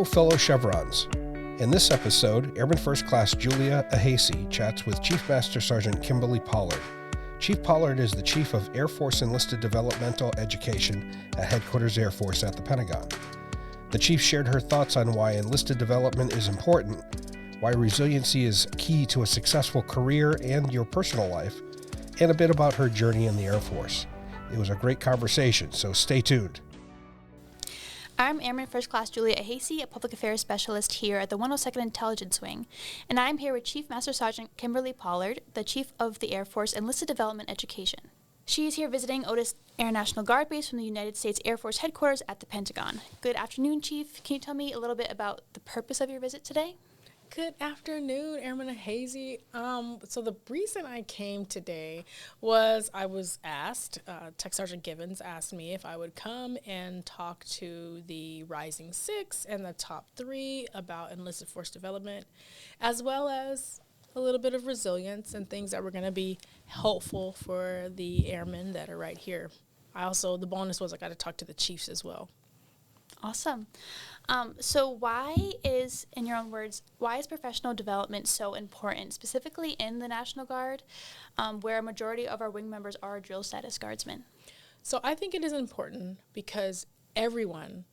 fellow Chevrons. In this episode, Airman First Class Julia Ahasey chats with Chief Master Sergeant Kimberly Pollard. Chief Pollard is the Chief of Air Force Enlisted Developmental Education at Headquarters Air Force at the Pentagon. The Chief shared her thoughts on why enlisted development is important, why resiliency is key to a successful career and your personal life, and a bit about her journey in the Air Force. It was a great conversation, so stay tuned. I'm Airman First Class Julia Ahasey, a Public Affairs Specialist here at the 102nd Intelligence Wing, and I'm here with Chief Master Sergeant Kimberly Pollard, the Chief of the Air Force Enlisted Development Education. She is here visiting Otis Air National Guard Base from the United States Air Force Headquarters at the Pentagon. Good afternoon, Chief. Can you tell me a little bit about the purpose of your visit today? Good afternoon, Airman Ahasey. So the reason I came today was I was asked, Tech Sergeant Gibbons asked me if I would come and talk to the Rising Six and the Top 3 about enlisted force development, as well as a little bit of resilience and things that were going to be helpful for the airmen that are right here. The bonus was I got to talk to the chiefs as well. Awesome. So why is, in your own words, why is professional development so important, specifically in the National Guard, where a majority of our wing members are drill status guardsmen? So I think it is important because everyone,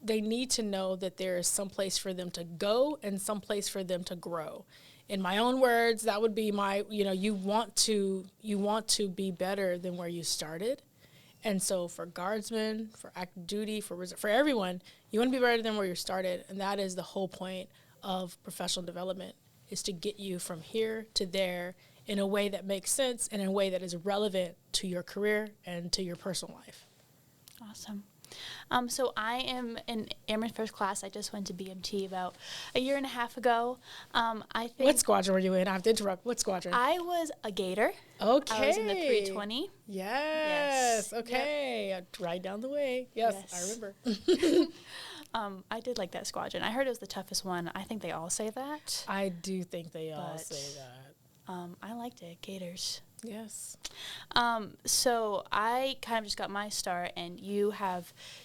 they need to know that there is some place for them to go and some place for them to grow. In my own words, that would be you want to be better than where you started. And so for guardsmen, for active duty, for everyone, you want to be better than where you started. And that is the whole point of professional development, is to get you from here to there in a way that makes sense and in a way that is relevant to your career and to your personal life. Awesome. So I am an Airman First Class. I just went to BMT about a year and a half ago. I think. What squadron were you in? I have to interrupt. What squadron? I was a Gator. Okay. I was in the 320. Yes. Okay. Yep. Right down the way. Yes. I remember. I did like that squadron. I heard it was the toughest one. I think they all say that. I do think they all say that. I liked it. Gators. Yes. So I kind of just got my start, and you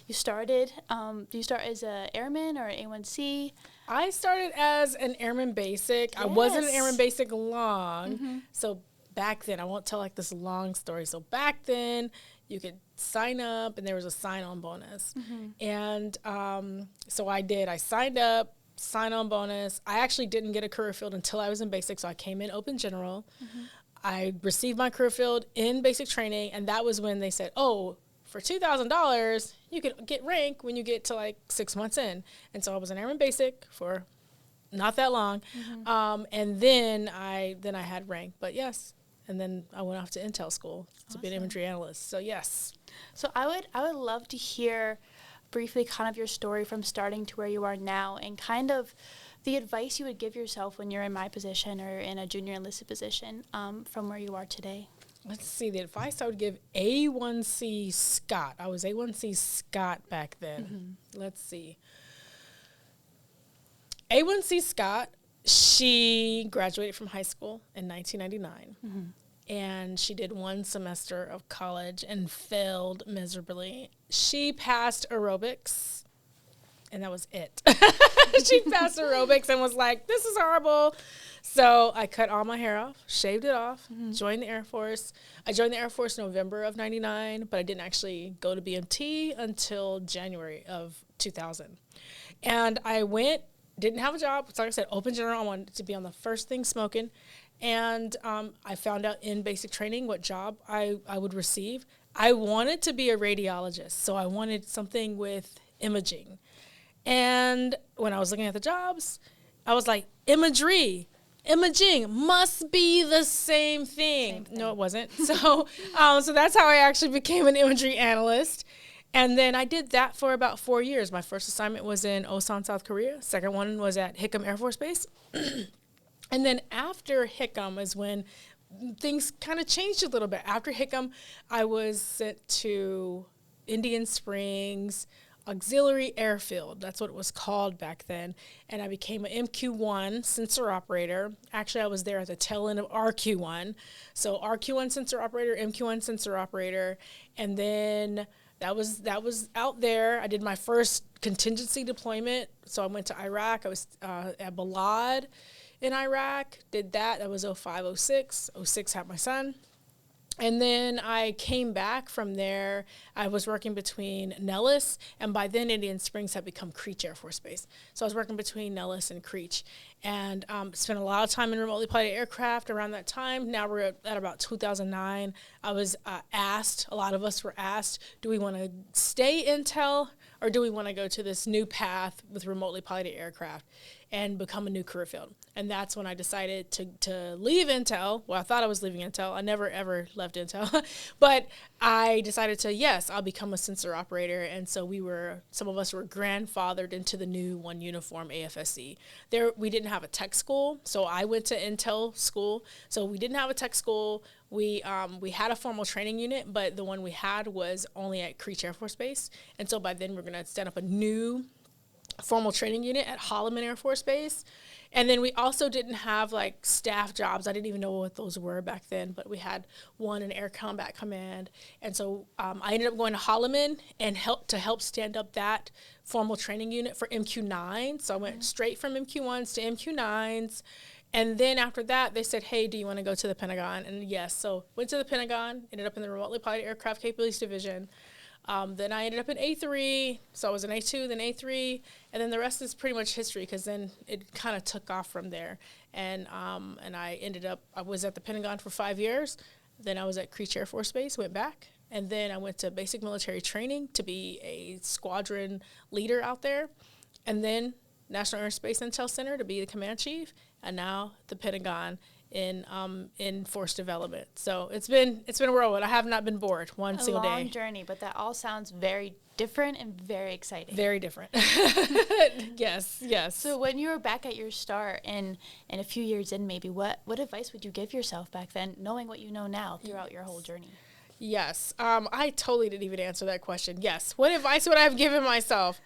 started, do you start as a airman or A1C? I started as an airman basic. Yes. I wasn't an airman basic long. So back then, I won't tell like this long story. So back then, you could sign up, and there was a sign-on bonus. And so I did. I signed up, sign-on bonus. I actually didn't get a career field until I was in basic, so I came in open general. I received my career field in basic training, and that was when they said, oh, for $2,000, you could get rank when you get to like 6 months in. And so I was an airman basic for not that long. And then I had rank, but yes. And then I went off to Intel school to be an imagery analyst. So yes. So I would love to hear briefly kind of your story from starting to where you are now, and kind of the advice you would give yourself when you're in my position or in a junior enlisted position from where you are today. Let's see, the advice I would give A1C Scott. I was A1C Scott back then. Let's see. A1C Scott, she graduated from high school in 1999. And she did one semester of college and failed miserably. She passed aerobics, and that was it. She passed aerobics and was like, this is horrible. So I cut all my hair off, shaved it off, joined the Air Force. I joined the Air Force in November of 99, but I didn't actually go to BMT until January of 2000. And I went, didn't have a job. So like I said, open general. I wanted to be on the first thing smoking. And I found out in basic training what job I would receive. I wanted to be a radiologist, so I wanted something with imaging. And when I was looking at the jobs, I was like, imaging must be the same thing. No, it wasn't. So that's how I actually became an imagery analyst. And then I did that for about 4 years. My first assignment was in Osan, South Korea. Second one was at Hickam Air Force Base. And then after Hickam is when things kind of changed a little bit. After Hickam, I was sent to Indian Springs Auxiliary Airfield. That's what it was called back then. And I became an MQ-1 sensor operator. Actually, I was there at the tail end of RQ-1. So RQ-1 sensor operator, MQ-1 sensor operator. And then that was out there. I did my first contingency deployment. So I went to Iraq. I was at Pollard in Iraq. Did that. That was 05, 06. 06 had my son. And then I came back from there. I was working between Nellis, and by then Indian Springs had become Creech Air Force Base. So I was working between Nellis and Creech, and spent a lot of time in remotely piloted aircraft around that time. Now we're at about 2009. I was asked, a lot of us were asked, do we want to stay Intel, or do we want to go to this new path with remotely piloted aircraft and become a new career field? And that's when I decided to leave Intel. Well, I thought I was leaving Intel. I never, ever left Intel. But I decided to, yes, I'll become a sensor operator. And so some of us were grandfathered into the new one uniform AFSC. We didn't have a tech school, so I went to Intel school. So we didn't have a tech school. We had a formal training unit, but the one we had was only at Creech Air Force Base. And so by then we're going to stand up a new formal training unit at Holloman Air Force Base. And then we also didn't have like staff jobs. I didn't even know what those were back then, but we had one in Air Combat Command. And so I ended up going to Holloman and help stand up that formal training unit for MQ9. So I went straight from MQ1s to MQ9s. And then after that, they said, hey, do you want to go to the Pentagon? And yes, so went to the Pentagon, ended up in the Remotely Piloted Aircraft Capabilities Division. Then I ended up in A3, so I was in A2, then A3, and then the rest is pretty much history, because then it kind of took off from there. And I was at the Pentagon for 5 years. Then I was at Creech Air Force Base, went back, and then I went to basic military training to be a squadron leader out there, and then National Aerospace Intel Center to be the command chief, and now the Pentagon in force development. So it's been a whirlwind. I have not been bored one single day. A long journey, but that all sounds very different and very exciting. Very different. Yes. So when you were back at your start and a few years in maybe, what advice would you give yourself back then, knowing what you know now throughout your whole journey? Yes. I totally didn't even answer that question. Yes. What advice would I have given myself?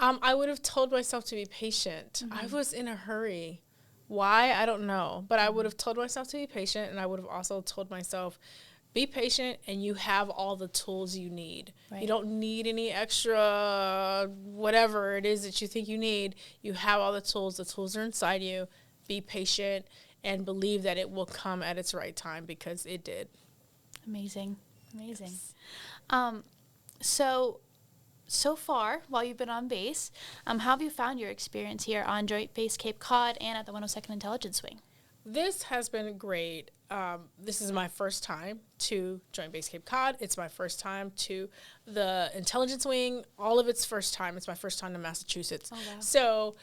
I would have told myself to be patient. I was in a hurry. Why? I don't know. But I would have told myself to be patient, and I would have also told myself, be patient, and you have all the tools you need. Right. You don't need any extra whatever it is that you think you need. You have all the tools. The tools are inside you. Be patient and believe that it will come at its right time, because it did. Amazing. Yes. So far, while you've been on base, how have you found your experience here on Joint Base Cape Cod and at the 102nd Intelligence Wing? This has been great. This is my first time to Joint Base Cape Cod. It's my first time to the Intelligence Wing. All of it's first time. It's my first time to Massachusetts. Oh, wow. So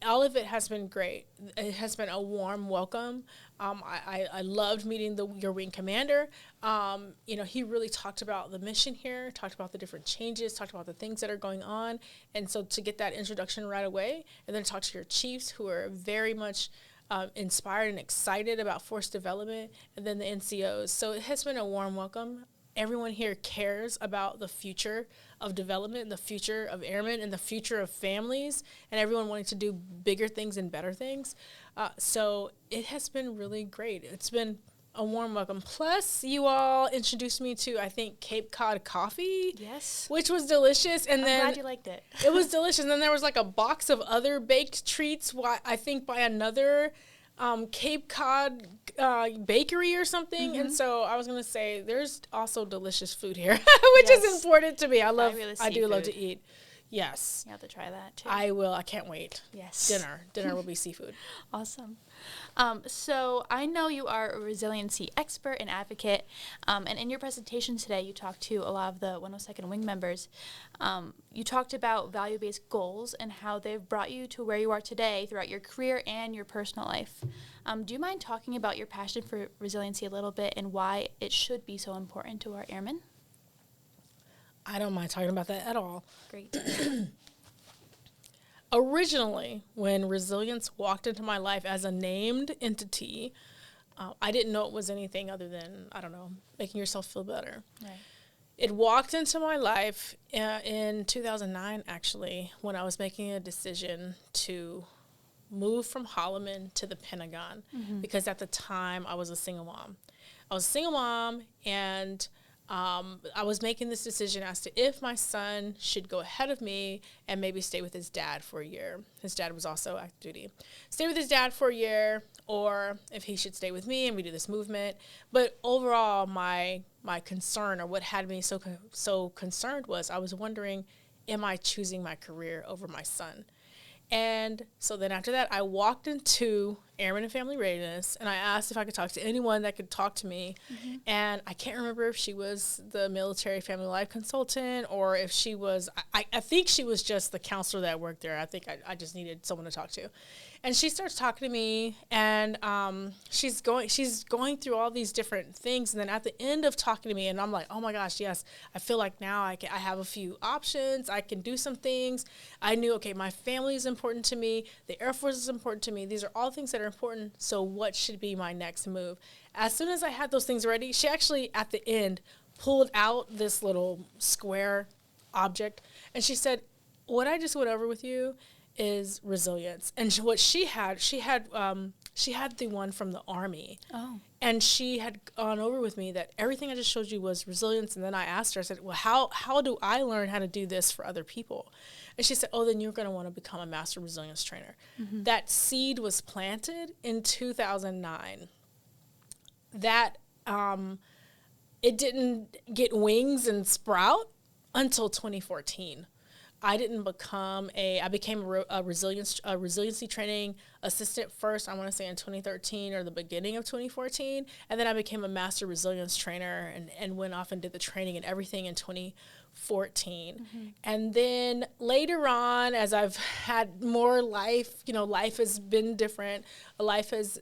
all of it has been great. It has been a warm welcome. I loved meeting your wing commander. He really talked about the mission here, talked about the different changes, talked about the things that are going on. And so to get that introduction right away, and then talk to your chiefs who are very much inspired and excited about force development, and then the NCOs. So it has been a warm welcome. Everyone here cares about the future of development, the future of airmen, and the future of families, and everyone wanting to do bigger things and better things. So it has been really great. It's been a warm welcome. Plus, you all introduced me to, I think, Cape Cod coffee. Yes. Which was delicious. And I'm glad you liked it. It was delicious. And then there was like a box of other baked treats, I think by another Cape Cod bakery or something. Mm-hmm. And so I was going to say, there's also delicious food here, which is important to me. I do love to eat. Yes. You have to try that too. I will. I can't wait. Yes. Dinner will be seafood. Awesome. So I know you are a resiliency expert and advocate, and in your presentation today, you talked to a lot of the 102nd Wing members. You talked about value-based goals and how they've brought you to where you are today throughout your career and your personal life. Do you mind talking about your passion for resiliency a little bit and why it should be so important to our airmen? I don't mind talking about that at all. Great. Originally, when resilience walked into my life as a named entity, I didn't know it was anything other than, making yourself feel better. Right. It walked into my life in 2009, actually, when I was making a decision to move from Holloman to the Pentagon, because at the time I was a single mom. And I was making this decision as to if my son should go ahead of me and maybe stay with his dad for a year. His dad was also active duty. Stay with his dad for a year, or if he should stay with me and we do this movement. But overall, my concern, or what had me so concerned, was I was wondering, am I choosing my career over my son? And so then after that, I walked into Airmen and Family Readiness, and I asked if I could talk to anyone that could talk to me. Mm-hmm. And I can't remember if she was the military family life consultant, or if she was, I think she was just the counselor that worked there. I think I just needed someone to talk to. And she starts talking to me, and she's going through all these different things. And then at the end of talking to me, and I'm like, oh my gosh, yes, I feel like now I have a few options. I can do some things. I knew, okay, my family is important to me. The Air Force is important to me. These are all things that are important. So what should be my next move? As soon as I had those things ready, she actually at the end pulled out this little square object, and she said, what I just went over with you is resilience. And what she had the one from the Army. Oh. And she had gone over with me that everything I just showed you was resilience. And then I asked her, I said, well, how do I learn how to do this for other people? And she said, oh, then you're going to want to become a master resilience trainer. Mm-hmm. That seed was planted in 2009. That it didn't get wings and sprout until 2014. I became a resiliency training assistant first, I want to say in 2013 or the beginning of 2014. And then I became a master resilience trainer and went off and did the training and everything in 2014. Mm-hmm. And then later on, as I've had more life, life has been different. Life is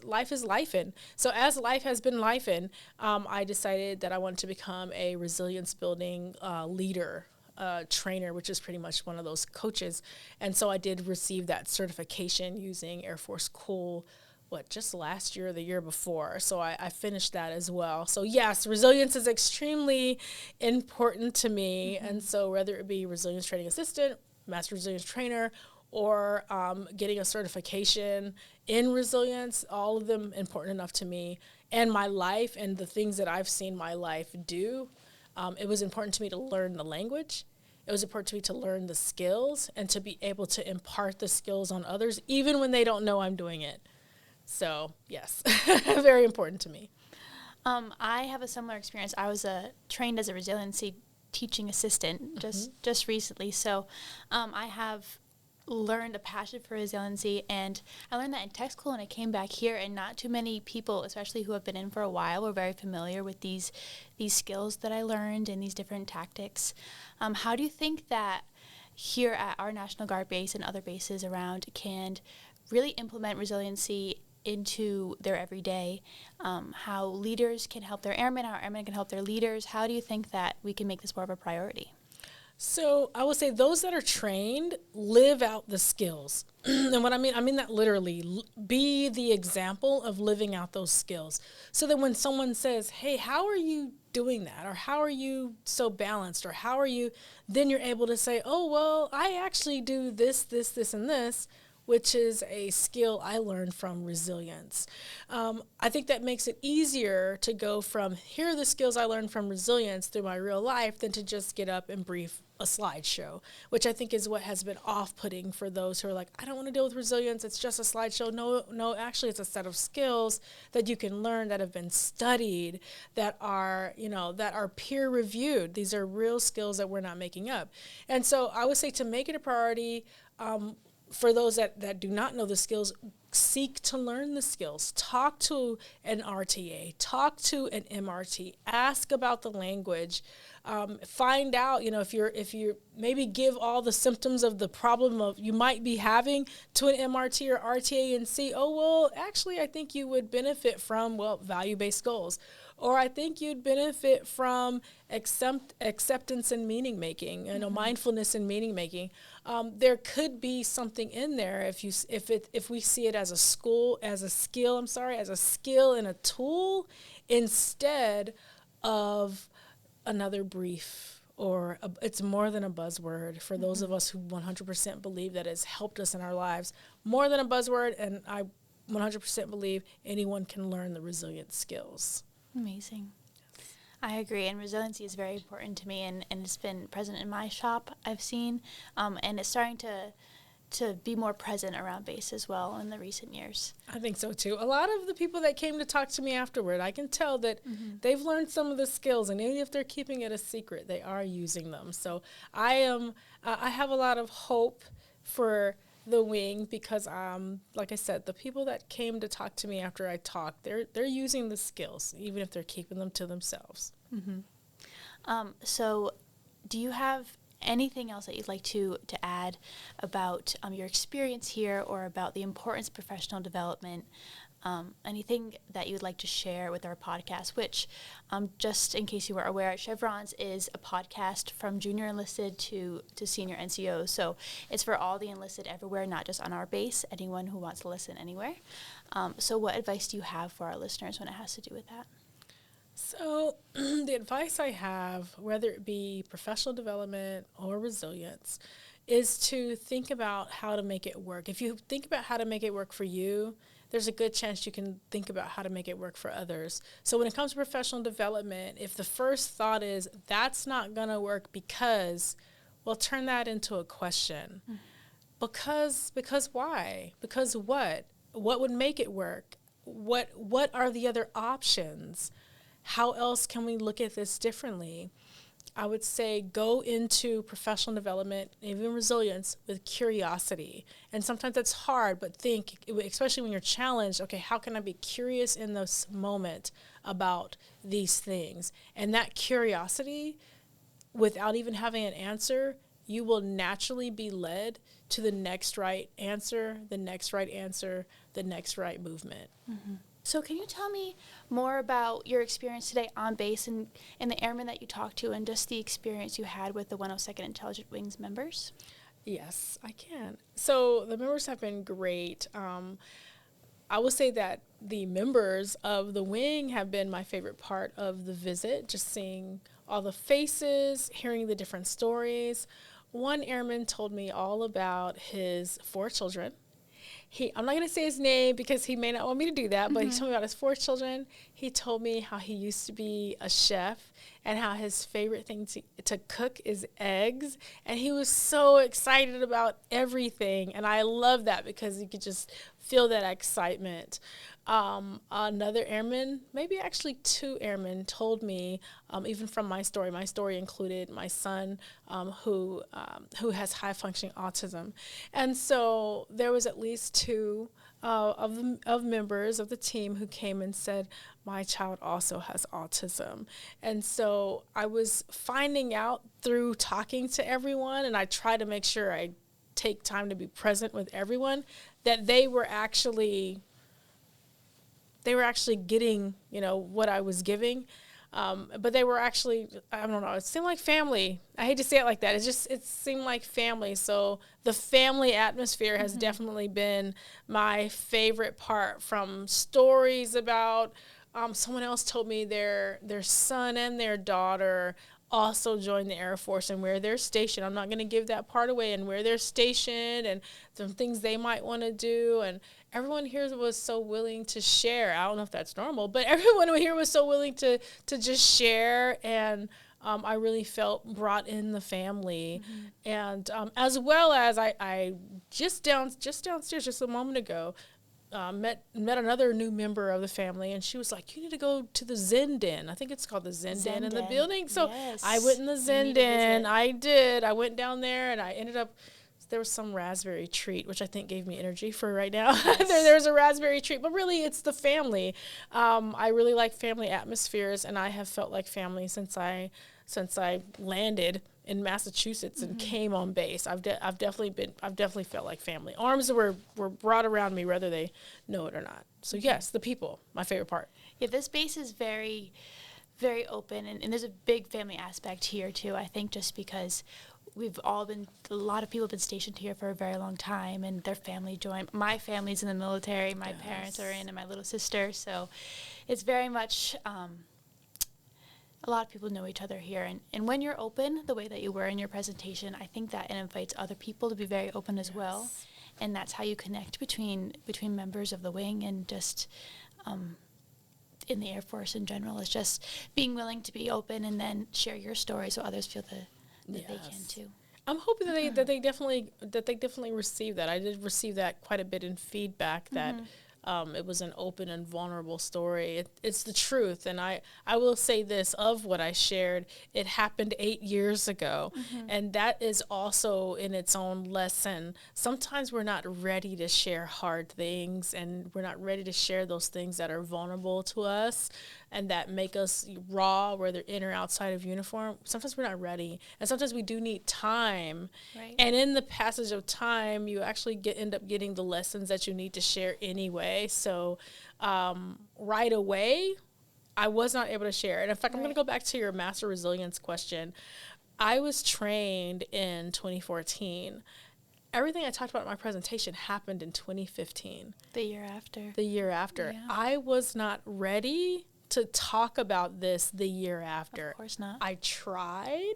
life-in. So as life has been life-in, I decided that I wanted to become a resilience building leader. Trainer, which is pretty much one of those coaches. And so I did receive that certification using Air Force Cool, just last year or the year before. So I finished that as well. So yes, resilience is extremely important to me. Mm-hmm. And so whether it be resilience training assistant, master resilience trainer, or getting a certification in resilience, all of them important enough to me and my life and the things that I've seen my life do. It was important to me to learn the language. It was important to me to learn the skills and to be able to impart the skills on others, even when they don't know I'm doing it. So, yes, very important to me. I have a similar experience. I was trained as a resiliency teaching assistant just recently. So I have learned a passion for resiliency, and I learned that in tech school, and I came back here, and not too many people, especially who have been in for a while, were very familiar with these skills that I learned and these different tactics. How do you think that here at our National Guard base and other bases around can really implement resiliency into their everyday, how leaders can help their airmen, how airmen can help their leaders? How do you think that we can make this more of a priority? So I would say those that are trained live out the skills. And what I mean that literally, be the example of living out those skills. So that when someone says, hey, how are you doing that? Or how are you so balanced? Or how are you, then you're able to say, oh, well, I actually do this, and this, which is a skill I learned from resilience. I think that makes it easier to go from, here are the skills I learned from resilience through my real life, than to just get up and brief a slideshow, which I think is what has been off-putting for those who are like, I don't want to deal with resilience, it's just a slideshow. No, actually it's a set of skills that you can learn, that have been studied, that are peer-reviewed. These are real skills that we're not making up. And so I would say to make it a priority, for those that do not know the skills, seek to learn the skills. Talk to an RTA, talk to an MRT, ask about the language, find out, if you're maybe give all the symptoms of the problem of you might be having to an MRT or RTA and see, oh, well, actually, I think you would benefit from, value-based goals. Or I think you'd benefit from acceptance and meaning making, mindfulness and meaning making. There could be something in there if we see it as a skill and a tool instead of another brief, or it's more than a buzzword for those of us who 100% believe that it's helped us in our lives. More than a buzzword, and I 100% believe anyone can learn the resilient skills. Amazing. I agree, and resiliency is very important to me, and it's been present in my shop, I've seen, and it's starting to be more present around base as well in the recent years. I think so too. A lot of the people that came to talk to me afterward, I can tell that they've learned some of the skills, and even if they're keeping it a secret, they are using them. So I have a lot of hope for the wing because, like I said, the people that came to talk to me after I talked, they're using the skills, even if they're keeping them to themselves. So do you have anything else that you'd like to add about your experience here or about the importance of professional development? Anything that you'd like to share with our podcast, which, just in case you were aware, Chevrons is a podcast from junior enlisted to senior NCOs. So it's for all the enlisted everywhere, not just on our base, anyone who wants to listen anywhere. So what advice do you have for our listeners when it has to do with that? So the advice I have, whether it be professional development or resilience, is to think about how to make it work. If you think about how to make it work for you, there's a good chance you can think about how to make it work for others. So when it comes to professional development, if the first thought is, that's not going to work because, well, turn that into a question. Because why? Because what? What would make it work? What are the other options? How else can we look at this differently? I would say go into professional development, even resilience, with curiosity. And sometimes that's hard, but think, especially when you're challenged, okay, how can I be curious in this moment about these things? And that curiosity, without even having an answer, you will naturally be led to the next right answer, the next right answer, the next right movement. So can you tell me more about your experience today on base and the airmen that you talked to and just the experience you had with the 102nd Intelligent Wings members? Yes, I can. So the members have been great. I will say that the members of the wing have been my favorite part of the visit, just seeing all the faces, hearing the different stories. One airman told me all about his 4 children. I'm not going to say his name because he may not want me to do that, but he told me about his 4 children. He told me how he used to be a chef and how his favorite thing to cook is eggs. And he was so excited about everything. And I love that because you could just feel that excitement. Another airman, maybe actually 2 airmen, told me, even from my story included my son who has high-functioning autism. And so there was at least 2 of members of the team who came and said, my child also has autism. And so I was finding out through talking to everyone, and I try to make sure I take time to be present with everyone, that they were actually getting, what I was giving. But they were actually, I don't know, it seemed like family. I hate to say it like that. It seemed like family. So the family atmosphere has definitely been my favorite part, from stories about, someone else told me their son and their daughter also joined the Air Force and where they're stationed. I'm not going to give that part away, and where they're stationed and some things they might want to do. And everyone here was so willing to share. I don't know if that's normal, but everyone here was so willing to just share. And I really felt brought in the family. And as well as I just downstairs just a moment ago, met another new member of the family, and she was like, you need to go to the Zen Den. I think it's called the Zen Den in the building. So yes. I went in the Zen Den. I did. I went down there, and I ended up, there was some raspberry treat, which I think gave me energy for right now. Yes. There's a raspberry treat, but really it's the family. I really like family atmospheres, and I have felt like family since I landed in Massachusetts and came on base. I've definitely felt like family. Arms were brought around me, whether they know it or not. So yes, the people, my favorite part. Yeah, this base is very, very open, and there's a big family aspect here too. I think just because a lot of people have been stationed here for a very long time, and their family joined. My family's in the military, my parents are in, and my little sister. So it's very much, a lot of people know each other here. And when you're open, the way that you were in your presentation, I think that it invites other people to be very open as well. And that's how you connect between members of the wing, and just in the Air Force in general is just being willing to be open and then share your story so others feel that they can too. I'm hoping that they definitely receive that. I did receive that quite a bit in feedback that it was an open and vulnerable story. It's the truth, and I will say this of what I shared. It happened 8 years ago, and that is also in its own lesson. Sometimes we're not ready to share hard things, and we're not ready to share those things that are vulnerable to us and that make us raw, whether in or outside of uniform. Sometimes we're not ready, and sometimes we do need time. Right. And in the passage of time, you actually end up getting the lessons that you need to share anyway. So right away, I was not able to share. And in fact, I'm going to go back to your master resilience question. I was trained in 2014. Everything I talked about in my presentation happened in 2015. The year after. Yeah. I was not ready to talk about this the year after. Of course not. I tried.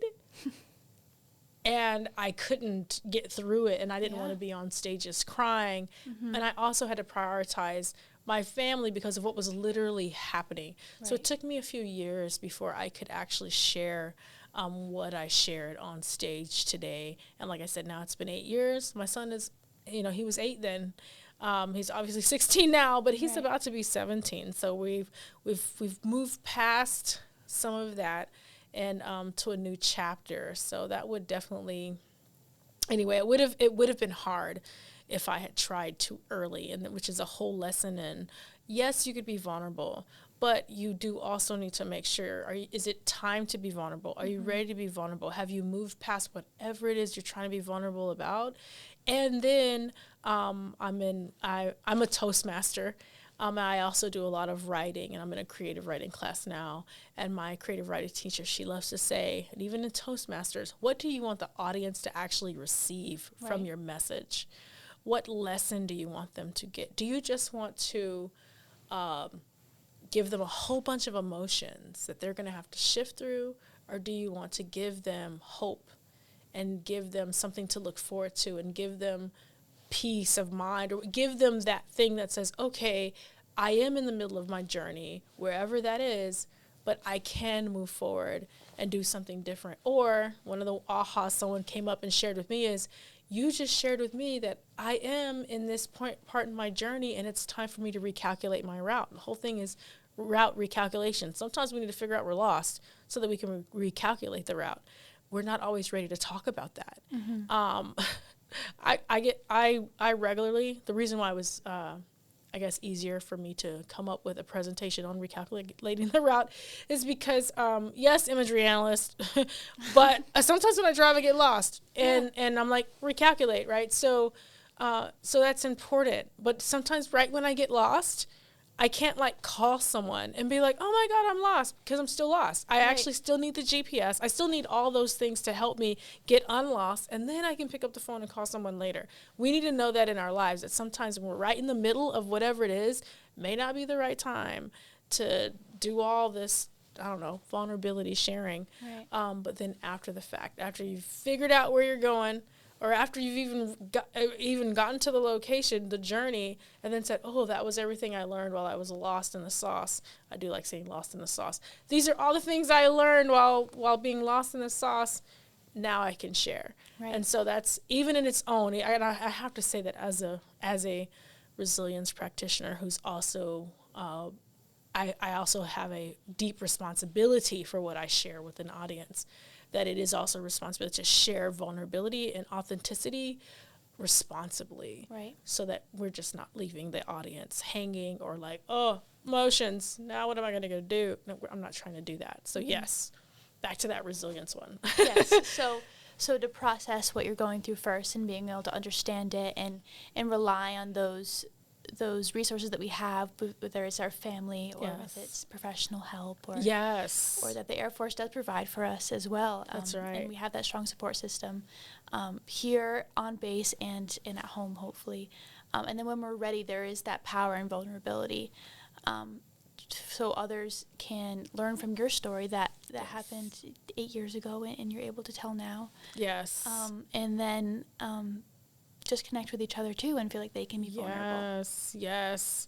And I couldn't get through it, and I didn't want to be on stages crying. And I also had to prioritize my family because of what was literally happening. Right. So it took me a few years before I could actually share what I shared on stage today. And like I said, now it's been 8 years. My son is, he was 8 then. He's obviously 16 now, but he's about to be 17. So we've moved past some of that and to a new chapter. So that would definitely, anyway, it would have been hard if I had tried too early, and which is a whole lesson in, yes, you could be vulnerable, but you do also need to make sure, is it time to be vulnerable? Are you ready to be vulnerable? Have you moved past whatever it is you're trying to be vulnerable about? And then I'm a Toastmaster. I also do a lot of writing, and I'm in a creative writing class now. And my creative writing teacher, she loves to say, and even in Toastmasters, what do you want the audience to actually receive from your message? What lesson do you want them to get? Do you just want to give them a whole bunch of emotions that they're going to have to shift through, or do you want to give them hope and give them something to look forward to and give them peace of mind, or give them that thing that says, okay, I am in the middle of my journey, wherever that is, but I can move forward and do something different. Or one of the ahas someone came up and shared with me is, you just shared with me that I am in this part in my journey, and it's time for me to recalculate my route. The whole thing is route recalculation. Sometimes we need to figure out we're lost so that we can recalculate the route. We're not always ready to talk about that. I regularly, the reason why it was, I guess, easier for me to come up with a presentation on recalculating the route is because, yes, imagery analyst, but sometimes when I drive, I get lost, and I'm like, recalculate, right? So that's important. But sometimes right when I get lost, I can't call someone and be like, oh my God, I'm lost, because I'm still lost. I actually still need the GPS. I still need all those things to help me get unlost, and then I can pick up the phone and call someone later. We need to know that in our lives, that sometimes when we're right in the middle of whatever it is, may not be the right time to do all this, vulnerability sharing. Right. But then after the fact, after you've figured out where you're going, or after you've even gotten to the location, the journey, and then said, oh, that was everything I learned while I was lost in the sauce. I do like saying lost in the sauce. These are all the things I learned while being lost in the sauce. Now I can share. Right. And so that's, even in its own, I have to say that as a resilience practitioner who's also, I also have a deep responsibility for what I share with an audience, that it is also responsible to share vulnerability and authenticity responsibly. Right. So that we're just not leaving the audience hanging or oh, emotions, now what am I going to go do? No, I'm not trying to do that. So yes, back to that resilience one. Yes. So to process what you're going through first and being able to understand it and rely on those resources that we have, whether it's our family or if it's professional help, or or that the Air Force does provide for us as well. That's right. And we have that strong support system here on base and at home, hopefully. And then when we're ready, there is that power and vulnerability, so others can learn from your story that happened 8 years ago and you're able to tell now. Yes. And then just connect with each other too and feel like they can be vulnerable. Yes.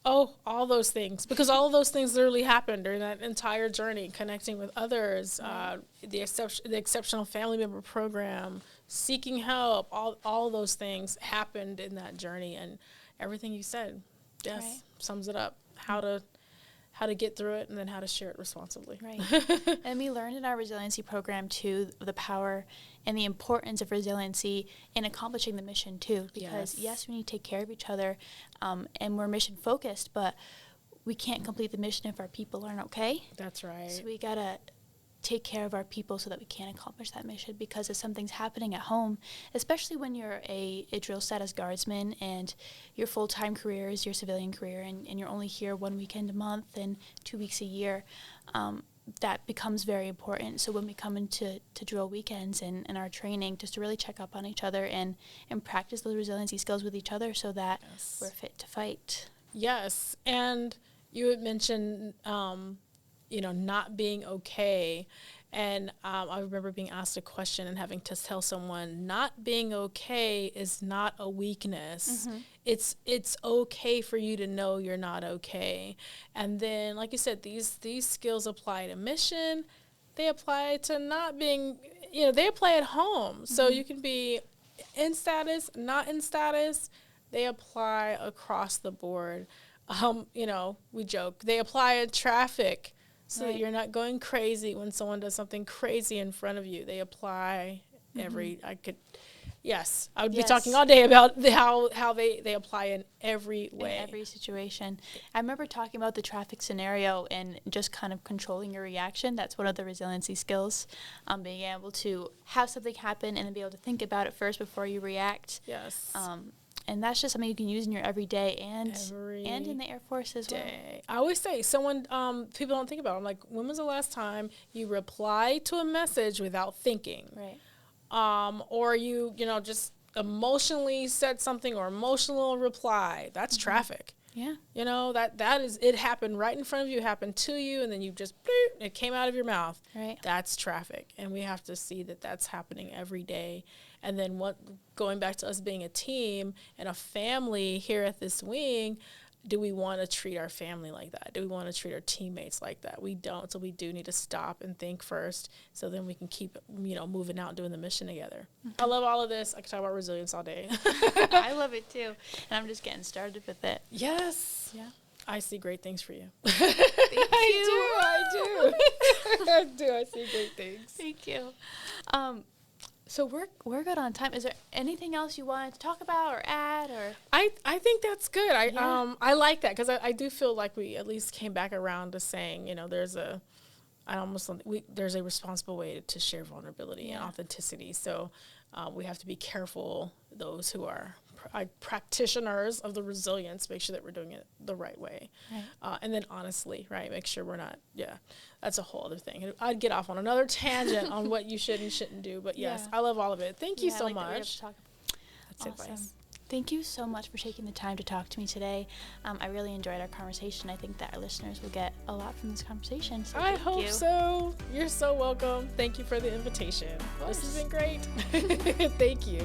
Oh, all those things, because all of those things literally happened during that entire journey, connecting with others, the exceptional family member program, seeking help, all those things happened in that journey, and everything you said, sums it up. How to get through it, and then how to share it responsibly. Right. And we learned in our resiliency program, too, the power and the importance of resiliency in accomplishing the mission, too. Because, yes, we need to take care of each other, and we're mission-focused, but we can't complete the mission if our people aren't okay. That's right. So we got to take care of our people so that we can accomplish that mission, because if something's happening at home, especially when you're a drill status guardsman and your full-time career is your civilian career, and you're only here 1 weekend a month and 2 weeks a year, that becomes very important. So when we come into drill weekends and our training, just to really check up on each other and practice those resiliency skills with each other so that we're fit to fight. Yes, and you had mentioned not being okay. And I remember being asked a question and having to tell someone, not being okay is not a weakness. Mm-hmm. It's okay for you to know you're not okay. And then, like you said, these skills apply to mission. They apply to not being, they apply at home. Mm-hmm. So you can be in status, not in status. They apply across the board. We joke. They apply in traffic. So that you're not going crazy when someone does something crazy in front of you. They apply I would be talking all day about how they apply in every way. In every situation. I remember talking about the traffic scenario and just kind of controlling your reaction. That's one of the resiliency skills, being able to have something happen and then be able to think about it first before you react. Yes. And that's just something you can use in your everyday and in the Air Force as well. I always say, people don't think about it. I'm like, when was the last time you replied to a message without thinking? Right. Or you just emotionally said something or emotional reply. That's traffic. Yeah. That is, it happened right in front of you, it happened to you, and then you just, it came out of your mouth. Right. That's traffic. And we have to see that that's happening every day. And then going back to us being a team and a family here at this wing, do we want to treat our family like that? Do we want to treat our teammates like that? We don't. So we do need to stop and think first, so then we can keep, moving out and doing the mission together. Mm-hmm. I love all of this. I could talk about resilience all day. I love it too. And I'm just getting started with it. Yes. Yeah. I see great things for you. Thank you. I do. I see great things. Thank you. So we're good on time. Is there anything else you wanted to talk about or add, or? I think that's good. I like that, because I do feel like we at least came back around to saying, there's a responsible way to share vulnerability and authenticity. So we have to be careful, those who are practitioners of the resilience, make sure that we're doing it the right way. Right. And then honestly, right, make sure we're not, that's a whole other thing. I'd get off on another tangent on what you should and shouldn't do, but yes, I love all of it. Thank you so much. That's advice. Thank you so much for taking the time to talk to me today. I really enjoyed our conversation. I think that our listeners will get a lot from this conversation. So I hope so. You're so welcome. Thank you for the invitation. This has been great. Thank you.